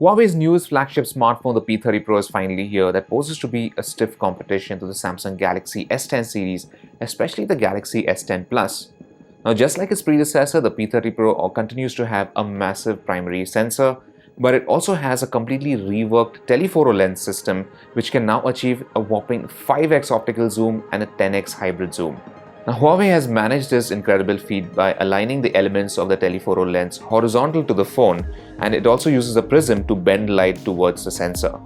Huawei's newest flagship smartphone, the P30 Pro, is finally here that poses to be a stiff competition to the Samsung Galaxy S10 series, especially the Galaxy S10 Plus. Now, just like its predecessor, the P30 Pro continues to have a massive primary sensor, but it also has a completely reworked telephoto lens system which can now achieve a whopping 5x optical zoom and a 10x hybrid zoom. Now, Huawei has managed this incredible feat by aligning the elements of the telephoto lens horizontal to the phone, and it also uses a prism to bend light towards the sensor.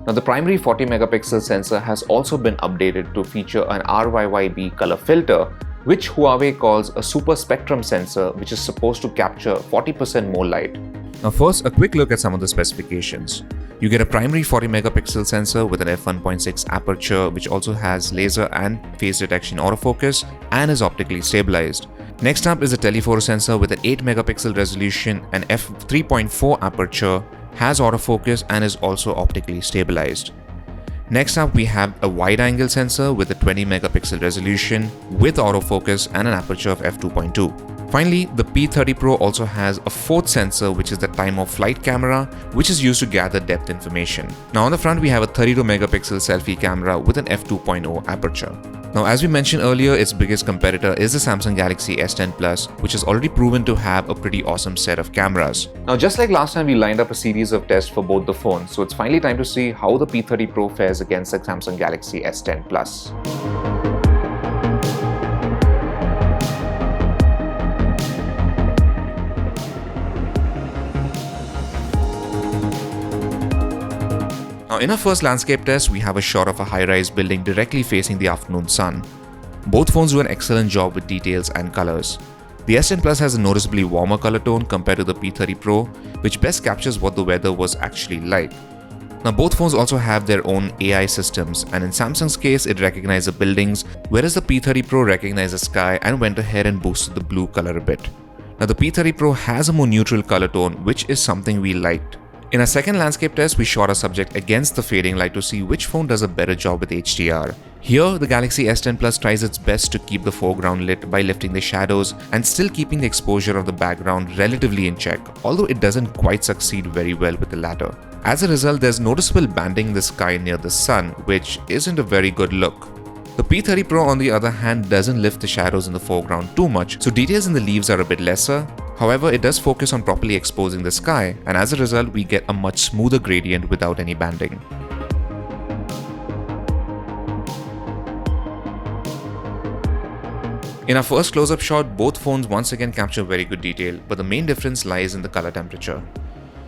Now, the primary 40 megapixel sensor has also been updated to feature an RYYB color filter, which Huawei calls a SuperSpectrum sensor, which is supposed to capture 40% more light. Now first, a quick look at some of the specifications. You get a primary 40 megapixel sensor with an f1.6 aperture, which also has laser and phase detection autofocus and is optically stabilized. Next up is a telephoto sensor with an 8 megapixel resolution and f3.4 aperture, has autofocus and is also optically stabilized. Next up, we have a wide-angle sensor with a 20 megapixel resolution with autofocus and an aperture of f2.2. Finally, the P30 Pro also has a fourth sensor, which is the time-of-flight camera, which is used to gather depth information. Now on the front, we have a 32 megapixel selfie camera with an f2.0 aperture. Now, as we mentioned earlier, its biggest competitor is the Samsung Galaxy S10 Plus, which has already proven to have a pretty awesome set of cameras. Now, just like last time, we lined up a series of tests for both the phones, so it's finally time to see how the P30 Pro fares against the Samsung Galaxy S10 Plus. Now, in our first landscape test, we have a shot of a high-rise building directly facing the afternoon sun. Both phones do an excellent job with details and colors. The S10 Plus has a noticeably warmer color tone compared to the P30 Pro, which best captures what the weather was actually like. Now, both phones also have their own AI systems, and in Samsung's case, it recognized the buildings, whereas the P30 Pro recognized the sky and went ahead and boosted the blue color a bit. Now, the P30 Pro has a more neutral color tone, which is something we liked. In our second landscape test, we shot our subject against the fading light to see which phone does a better job with HDR. Here, the Galaxy S10 Plus tries its best to keep the foreground lit by lifting the shadows and still keeping the exposure of the background relatively in check, although it doesn't quite succeed very well with the latter. As a result, there's noticeable banding in the sky near the sun, which isn't a very good look. The P30 Pro, on the other hand, doesn't lift the shadows in the foreground too much, so details in the leaves are a bit lesser. However, it does focus on properly exposing the sky, and as a result, we get a much smoother gradient without any banding. In our first close-up shot, both phones once again capture very good detail, but the main difference lies in the color temperature.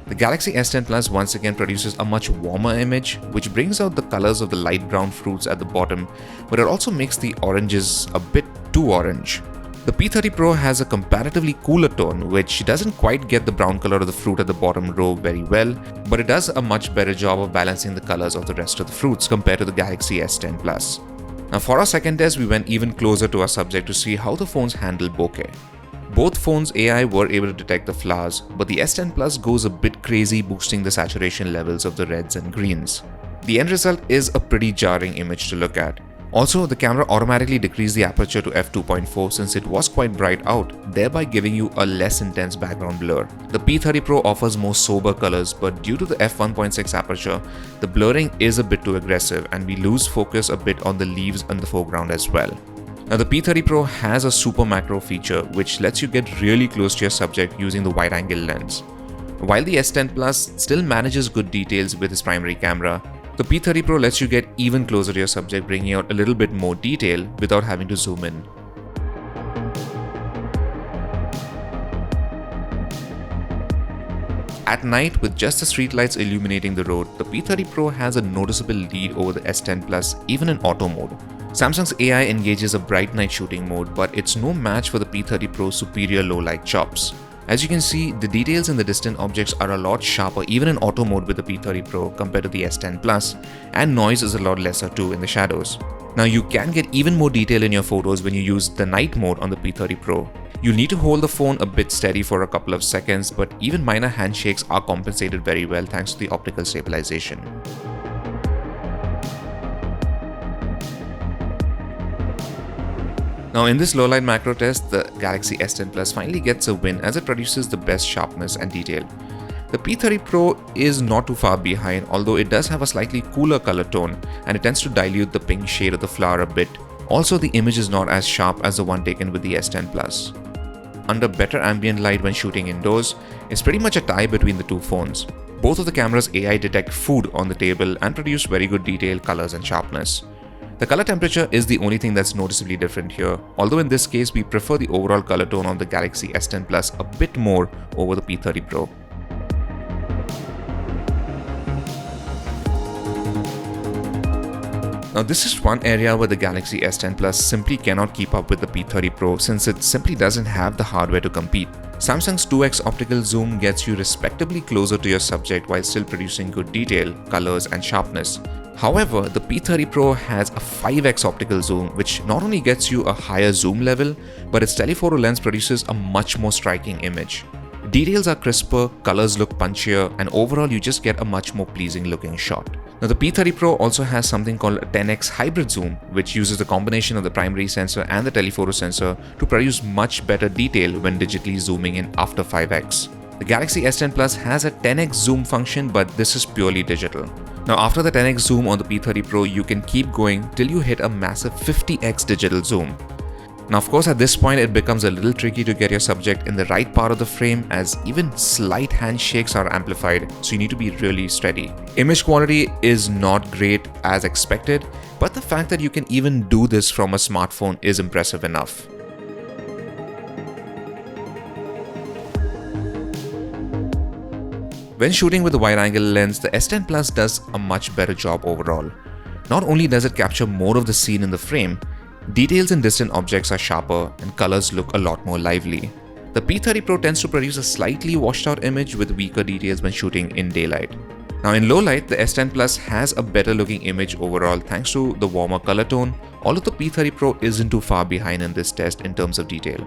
The Galaxy S10 Plus once again produces a much warmer image, which brings out the colors of the light brown fruits at the bottom, but it also makes the oranges a bit too orange. The P30 Pro has a comparatively cooler tone, which doesn't quite get the brown color of the fruit at the bottom row very well, but it does a much better job of balancing the colors of the rest of the fruits compared to the Galaxy S10 Plus. Now for our second test, we went even closer to our subject to see how the phones handle bokeh. Both phones' AI were able to detect the flowers, but the S10 Plus goes a bit crazy, boosting the saturation levels of the reds and greens. The end result is a pretty jarring image to look at. Also, the camera automatically decreased the aperture to f2.4 since it was quite bright out, thereby giving you a less intense background blur. The P30 Pro offers more sober colors, but due to the f1.6 aperture, the blurring is a bit too aggressive and we lose focus a bit on the leaves and the foreground as well. Now, the P30 Pro has a super macro feature which lets you get really close to your subject using the wide-angle lens. While the S10 Plus still manages good details with its primary camera, the P30 Pro lets you get even closer to your subject, bringing out a little bit more detail without having to zoom in. At night, with just the streetlights illuminating the road, the P30 Pro has a noticeable lead over the S10 Plus, even in auto mode. Samsung's AI engages a bright night shooting mode, but it's no match for the P30 Pro's superior low-light chops. As you can see, the details in the distant objects are a lot sharper even in auto mode with the P30 Pro compared to the S10 Plus, and noise is a lot lesser too in the shadows. Now you can get even more detail in your photos when you use the night mode on the P30 Pro. You'll need to hold the phone a bit steady for a couple of seconds, but even minor handshakes are compensated very well thanks to the optical stabilization. Now in this low-light macro test, the Galaxy S10 Plus finally gets a win as it produces the best sharpness and detail. The P30 Pro is not too far behind, although it does have a slightly cooler color tone and it tends to dilute the pink shade of the flower a bit. Also, the image is not as sharp as the one taken with the S10 Plus. Under better ambient light when shooting indoors, it's pretty much a tie between the two phones. Both of the cameras AI detect food on the table and produce very good detail, colors and sharpness. The color temperature is the only thing that's noticeably different here, although in this case we prefer the overall color tone of the Galaxy S10 Plus a bit more over the P30 Pro. Now this is one area where the Galaxy S10 Plus simply cannot keep up with the P30 Pro since it simply doesn't have the hardware to compete. Samsung's 2x optical zoom gets you respectably closer to your subject while still producing good detail, colors and sharpness. However, the P30 Pro has a 5x optical zoom which not only gets you a higher zoom level, but its telephoto lens produces a much more striking image. Details are crisper, colors look punchier, and overall you just get a much more pleasing looking shot. Now the P30 Pro also has something called a 10x hybrid zoom, which uses the combination of the primary sensor and the telephoto sensor to produce much better detail when digitally zooming in after 5x. The Galaxy S10 Plus has a 10x zoom function, but this is purely digital. Now after the 10x zoom on the P30 Pro, you can keep going till you hit a massive 50x digital zoom. Now of course at this point it becomes a little tricky to get your subject in the right part of the frame, as even slight handshakes are amplified, so you need to be really steady. Image quality is not great as expected, but the fact that you can even do this from a smartphone is impressive enough. When shooting with a wide-angle lens, the S10 Plus does a much better job overall. Not only does it capture more of the scene in the frame, details in distant objects are sharper and colors look a lot more lively. The P30 Pro tends to produce a slightly washed out image with weaker details when shooting in daylight. Now in low light, the S10 Plus has a better looking image overall thanks to the warmer color tone, although the P30 Pro isn't too far behind in this test in terms of detail.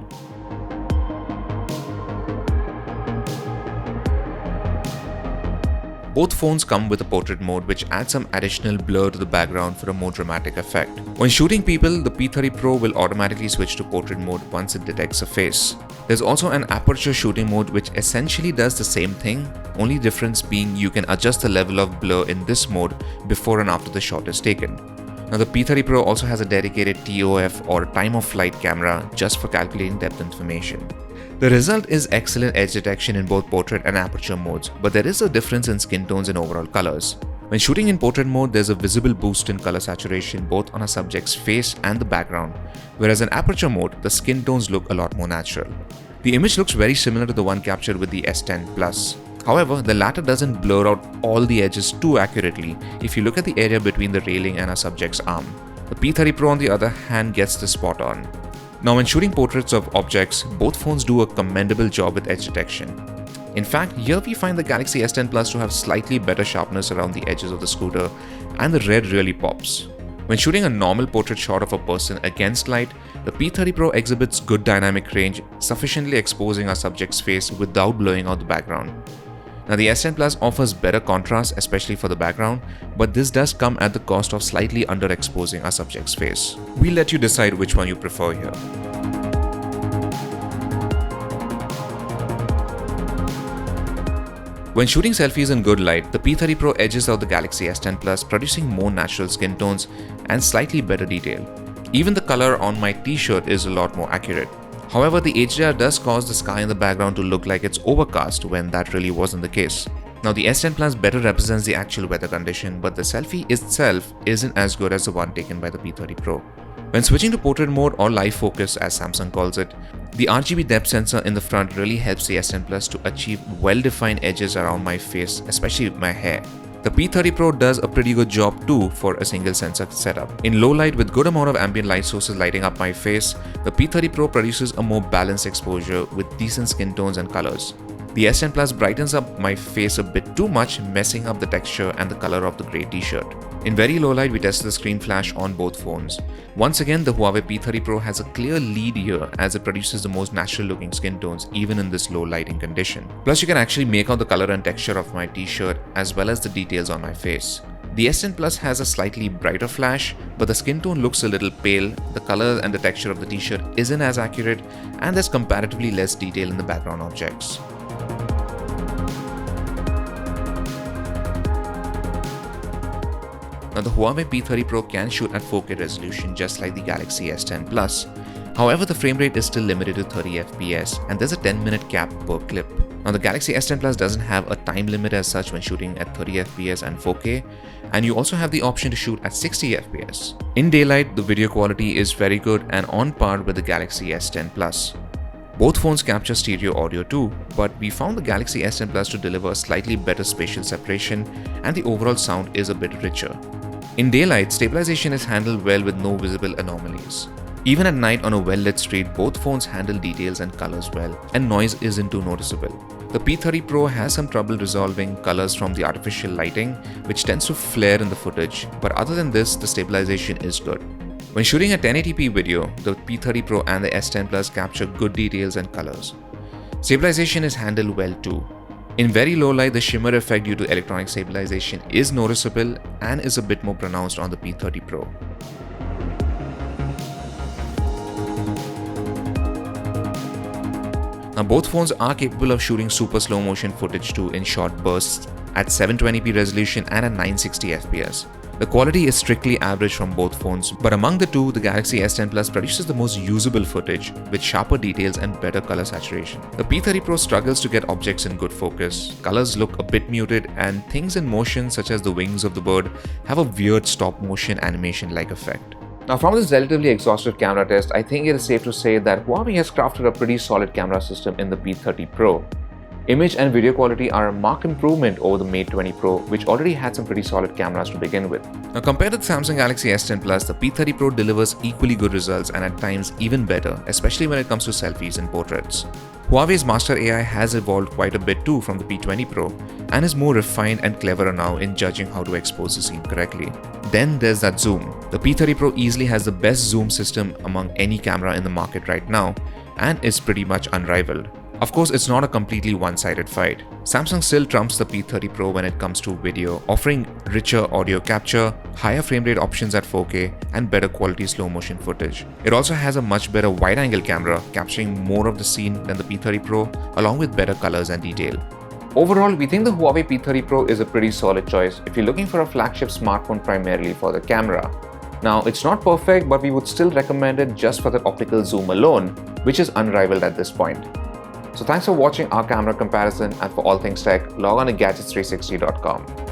Both phones come with a portrait mode, which adds some additional blur to the background for a more dramatic effect. When shooting people, the P30 Pro will automatically switch to portrait mode once it detects a face. There's also an Aperture shooting mode which essentially does the same thing, only difference being you can adjust the level of blur in this mode before and after the shot is taken. Now the P30 Pro also has a dedicated TOF or time of flight camera just for calculating depth information. The result is excellent edge detection in both portrait and aperture modes, but there is a difference in skin tones and overall colors. When shooting in portrait mode, there's a visible boost in color saturation both on a subject's face and the background, whereas in aperture mode, the skin tones look a lot more natural. The image looks very similar to the one captured with the S10 Plus. However, the latter doesn't blur out all the edges too accurately if you look at the area between the railing and a subject's arm. The P30 Pro on the other hand gets this spot on. Now when shooting portraits of objects, both phones do a commendable job with edge detection. In fact, here we find the Galaxy S10 Plus to have slightly better sharpness around the edges of the scooter, and the red really pops. When shooting a normal portrait shot of a person against light, the P30 Pro exhibits good dynamic range, sufficiently exposing our subject's face without blowing out the background. Now the S10 Plus offers better contrast, especially for the background, but this does come at the cost of slightly underexposing our subject's face. We'll let you decide which one you prefer here. When shooting selfies in good light, the P30 Pro edges out the Galaxy S10 Plus, producing more natural skin tones and slightly better detail. Even the color on my t-shirt is a lot more accurate. However, the HDR does cause the sky in the background to look like it's overcast when that really wasn't the case. Now the S10 Plus better represents the actual weather condition, but the selfie itself isn't as good as the one taken by the P30 Pro. When switching to portrait mode or live focus as Samsung calls it, the RYYB depth sensor in the front really helps the S10 Plus to achieve well-defined edges around my face, especially with my hair. The P30 Pro does a pretty good job too for a single sensor setup. In low light with good amount of ambient light sources lighting up my face, the P30 Pro produces a more balanced exposure with decent skin tones and colors. The S10 Plus brightens up my face a bit too much, messing up the texture and the color of the grey t-shirt. In very low light, we tested the screen flash on both phones. Once again, the Huawei P30 Pro has a clear lead here as it produces the most natural looking skin tones even in this low lighting condition. Plus, you can actually make out the color and texture of my t-shirt as well as the details on my face. The S10 Plus has a slightly brighter flash, but the skin tone looks a little pale, the color and the texture of the t-shirt isn't as accurate, and there's comparatively less detail in the background objects. Now the Huawei P30 Pro can shoot at 4K resolution just like the Galaxy S10 Plus. However, the frame rate is still limited to 30 FPS and there's a 10-minute cap per clip. Now the Galaxy S10 Plus doesn't have a time limit as such when shooting at 30 FPS and 4K, and you also have the option to shoot at 60 FPS. In daylight, the video quality is very good and on par with the Galaxy S10 Plus. Both phones capture stereo audio too, but we found the Galaxy S10 Plus to deliver slightly better spatial separation and the overall sound is a bit richer. In daylight, stabilization is handled well with no visible anomalies. Even at night on a well-lit street, both phones handle details and colors well, and noise isn't too noticeable. The P30 Pro has some trouble resolving colors from the artificial lighting, which tends to flare in the footage, but other than this, the stabilization is good. When shooting a 1080p video, the P30 Pro and the S10 Plus capture good details and colors. Stabilization is handled well too. In very low light, the shimmer effect due to electronic stabilization is noticeable and is a bit more pronounced on the P30 Pro. Now both phones are capable of shooting super slow motion footage too in short bursts at 720p resolution and at 960 FPS. The quality is strictly average from both phones, but among the two, the Galaxy S10 Plus produces the most usable footage with sharper details and better color saturation. The P30 Pro struggles to get objects in good focus, colors look a bit muted, and things in motion such as the wings of the bird have a weird stop motion animation-like effect. Now from this relatively exhaustive camera test, I think it is safe to say that Huawei has crafted a pretty solid camera system in the P30 Pro. Image and video quality are a marked improvement over the Mate 20 Pro, which already had some pretty solid cameras to begin with. Now compared to the Samsung Galaxy S10 Plus, the P30 Pro delivers equally good results and at times even better, especially when it comes to selfies and portraits. Huawei's Master AI has evolved quite a bit too from the P20 Pro and is more refined and cleverer now in judging how to expose the scene correctly. Then there's that zoom. The P30 Pro easily has the best zoom system among any camera in the market right now and is pretty much unrivaled. Of course, it's not a completely one-sided fight. Samsung still trumps the P30 Pro when it comes to video, offering richer audio capture, higher frame rate options at 4K, and better quality slow motion footage. It also has a much better wide-angle camera, capturing more of the scene than the P30 Pro, along with better colors and detail. Overall, we think the Huawei P30 Pro is a pretty solid choice if you're looking for a flagship smartphone primarily for the camera. Now, it's not perfect, but we would still recommend it just for the optical zoom alone, which is unrivaled at this point. So thanks for watching our camera comparison, and for all things tech, log on to gadgets360.com.